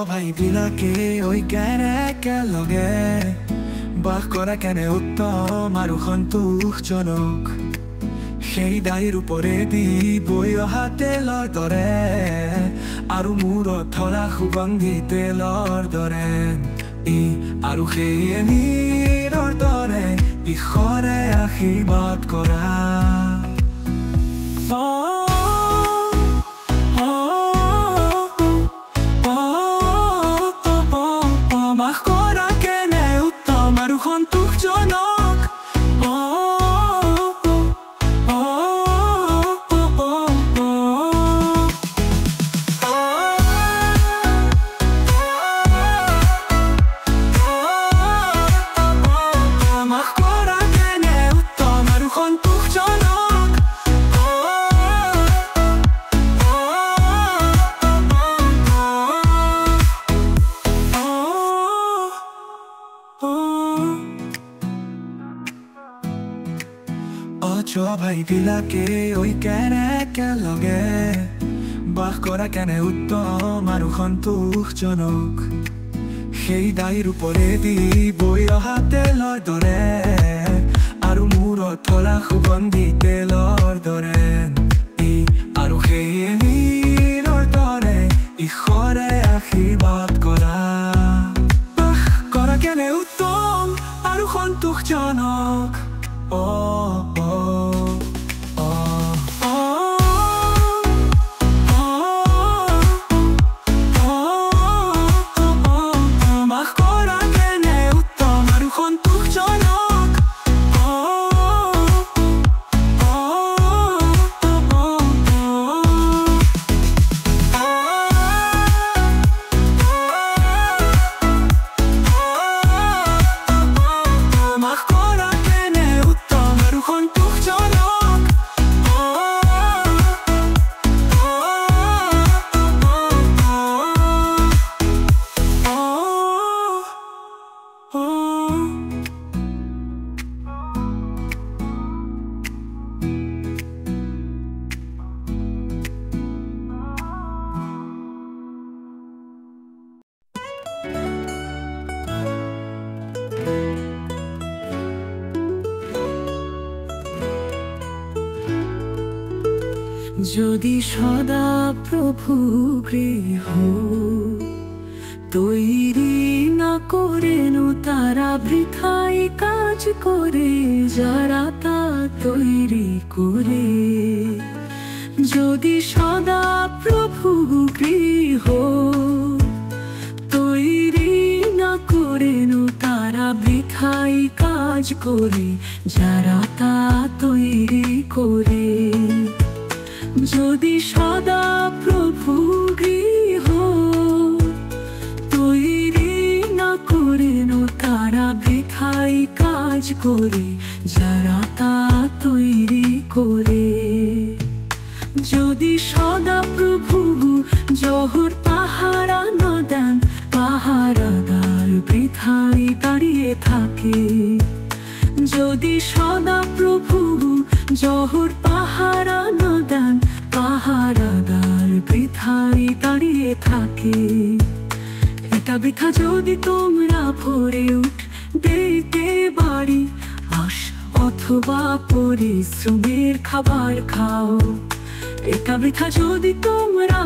ভাই বিলাকে ওই কেনে একেলগে বাস কৰা কেনে উত্তম আৰু সন্তোষজনক। সেই দাইৰ ওপৰেদি বৈ অহা তেলৰ দৰে আৰু মূৰত ধৰা সুগন্ধি তেলৰ দৰে আৰু সেই নীৰৰ দৰে ঈশ্বৰে আশীৰ্বাদ কৰা। বাস কৰা কেনে উত্তম আৰু সন্তোষজনক। ভাই বিলাকে ওই কেনে একেলগে বাস কৰা কেনে উত্তম আৰু সন্তোষজনক। সেই দাইৰ ওপৰেদি বৈ অহা তেলৰ দৰে আৰু মূৰত ধৰা সুগন্ধি তেলৰ দৰে আৰু সেই নীৰৰ দৰে ঈশ্বৰে আশীৰ্বাদ কৰা। বাস কৰা কেনে উত্তম আৰু সন্তোষজনক। যদি সদা প্রভু গৃহ তৈরি না করেন তারা বৃথাই কাজ করে যারা তা তৈরি করে। যদি সদা প্রভু গৃহ তৈরি না করেন তারা বৃথাই কাজ করে যারা তা তৈরি করে। যদি সদা প্রভু গৃহ তৈরি না করেন তারা বৃথাই কাজ করে যারা তা তৈরি করে। যদি সদা প্রভু জোহর পাহারা না দেন পাহারাদার বৃথাই দাঁড়িয়ে থাকে। যদি সদা প্রভু জোহর পাহারা না দেন পাহারাদার বৃথাই দাঁড়িয়ে থাকে। এটা বৃথা যদি তোমরা ভোরে উঠ দেরিতে বাড়ি আস অথবা পরিশ্রমের খাবার খাও। এটা বৃথা যদি তোমরা